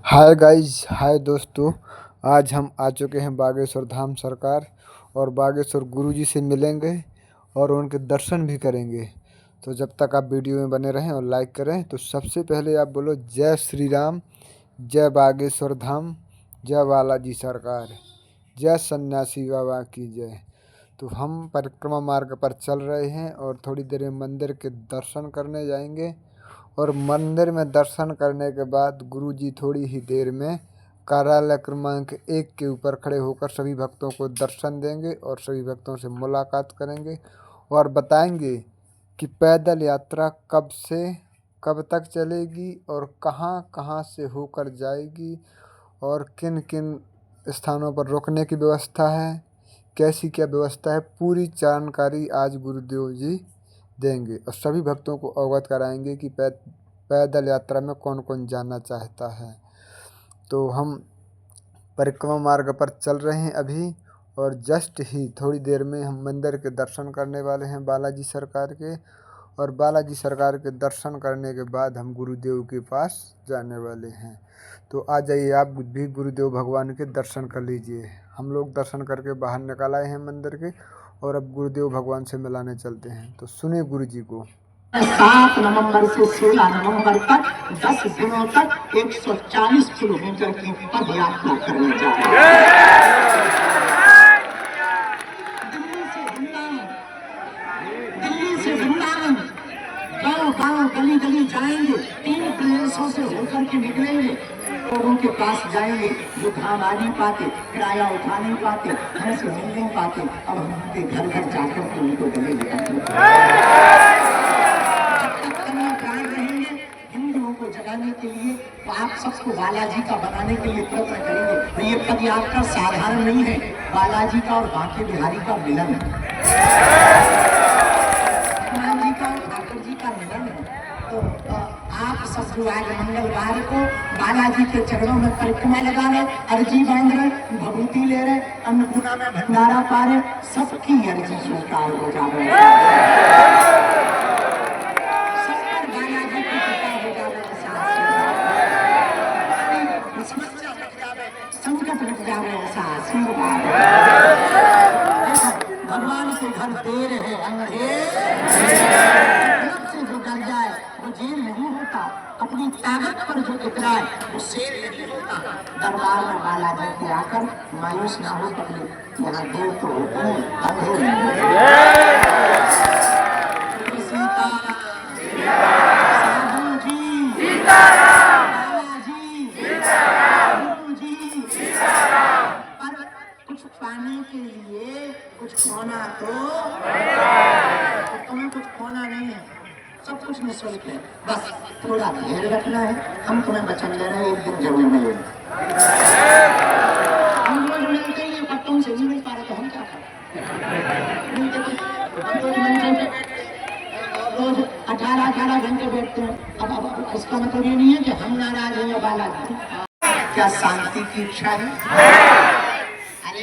Hi guys, हाय दोस्तों। आज हम आ चुके हैं बागेश्वर धाम सरकार और बागेश्वर गुरुजी से मिलेंगे और उनके दर्शन भी करेंगे। तो जब तक आप वीडियो में बने रहें और लाइक करें, तो सबसे पहले आप बोलो जय श्री राम, जय बागेश्वर धाम, जय बालाजी सरकार, जय सन्यासी बाबा की जय। तो हम परिक्रमा मार्ग पर चल रहे हैं और थोड़ी देर में मंदिर के दर्शन करने जाएंगे और मंदिर में दर्शन करने के बाद गुरुजी थोड़ी ही देर में कार्यालय क्रमांक 1 के ऊपर खड़े होकर सभी भक्तों को दर्शन देंगे और सभी भक्तों से मुलाकात करेंगे और बताएंगे कि पैदल यात्रा कब से कब तक चलेगी और कहाँ कहाँ से होकर जाएगी और किन किन स्थानों पर रुकने की व्यवस्था है, कैसी क्या व्यवस्था है, पूरी जानकारी आज गुरुदेव जी देंगे और सभी भक्तों को अवगत कराएंगे कि पैदल यात्रा में कौन कौन जाना चाहता है। तो हम परिक्रमा मार्ग पर चल रहे हैं अभी और जस्ट ही थोड़ी देर में हम मंदिर के दर्शन करने वाले हैं बालाजी सरकार के, और बालाजी सरकार के दर्शन करने के बाद हम गुरुदेव के पास जाने वाले हैं। तो आ जाइए, आप भी गुरुदेव भगवान के दर्शन कर लीजिए। हम लोग दर्शन करके बाहर निकल आए हैं मंदिर के और अब गुरुदेव भगवान से मिलाने चलते हैं। तो सुनिए गुरु जी को। 7 नवंबर से 16 नवंबर तक 10 दिनों तक 140 किलोमीटर की पद यात्रा करने जा रहे हैं। दिल्ली से वृंदावन गाँव गाँव गली गली जाएंगे, 3 प्रदेशों से होकर के निकलेंगे, लोगों के पास जाएंगे जो धाम आ नहीं पाते, किराया उठा नहीं पाते, हमसे मिल नहीं पाते, अब हम उनके घर घर जाकर के उनको गले लगाएंगे। को जगाने के लिए तो आप सबको बालाजी का बनाने के लिए प्रयत्न करेंगे। तो ये पद यात्रा साधारण नहीं है, बालाजी का और बांके बिहारी का मिलन है, हनुमान जी का और ठाकुर जी का मिलन है। तो आप सब जो आज मंगलवार को बालाजी के चरणों में परिक्रमा लगा रहे, अर्जी बांध रहे, भभूति ले रहे, अन्नपूर्णा में भंडारा पा रहे, सबकी अर्जी स्वीकार हो जा रही है। भगवान से घर दे रहे से जो डर जाए वो जेल नहीं होता, अपनी ताकत पर जो उतराए वो शेर नहीं होता। दरबार में बालाजी के आकर मायूस ना हो पड़े, यहाँ देव तो होते हैं। पाने के लिए कुछ खोना तो तुम्हें कुछ खोना नहीं है, सब कुछ निःशुल्क है, बस थोड़ा धैर्य रखना है। हम तुम्हें वचन दे रहे हैं, एक दिन जरूर मिलेंगे। हम रोज मिलते ही पर तुमसे नहीं मिल पा रहे तो हम क्या करें? रोज 18 घंटे बैठते हैं। अब इसका मतलब ये नहीं है कि हम नाराज हैं या बालाजी। क्या शांति की इच्छा है?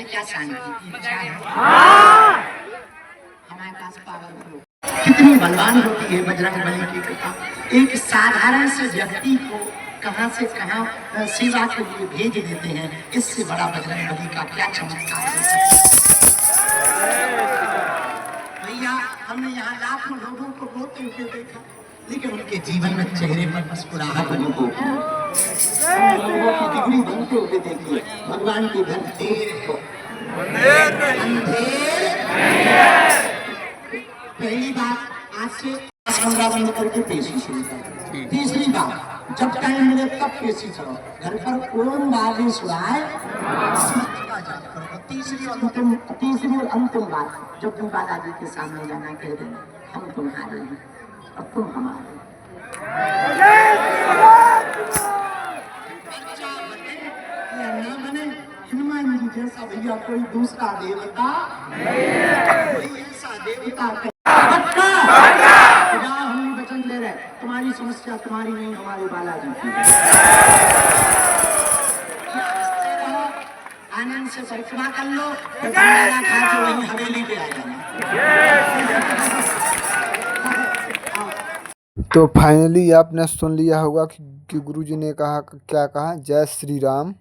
क्या शांति की इच्छा है? हमारे पास पावर कितनी बलवान होती है बजरंग बली की कृपा। एक साधारण से व्यक्ति को कहां से कहां सेवा के लिए भेज देते हैं, इससे बड़ा बजरंग बली का क्या चमत्कार है। भैया, हमने यहाँ लाखों लोगों को रोते हुए देखा, लेकिन उनके जीवन में चेहरे पर मुस्कुराहट बनी हो, लोगों की डिग्री बनते हुए देखिए। भगवान की घर देर हो, पहली बात आज से 15 बंद करके पेशी शुरू कर। तीसरी बात, जब टाइम मिले तब पेशी करो, घर पर कौन बाजी सुनाए। तीसरी और अंतिम बात, जब तुम बालाजी के सामने जाना कह देना, हम तुम्हारे हैं और तुम हमारे। हनुमान जी जैसा भैया कोई दूसरा देवता कोई ऐसा देवता हम वचन ले रहे, तुम्हारी समस्या तुम्हारी नहीं, हमारे बालाजी की। आनंद से परिक्रमा कर लो, खा के वहीं हवेली पे आ जाना। तो फाइनली आपने सुन लिया होगा कि कि गुरुजी ने कहा, क्या कहा, जय श्री राम।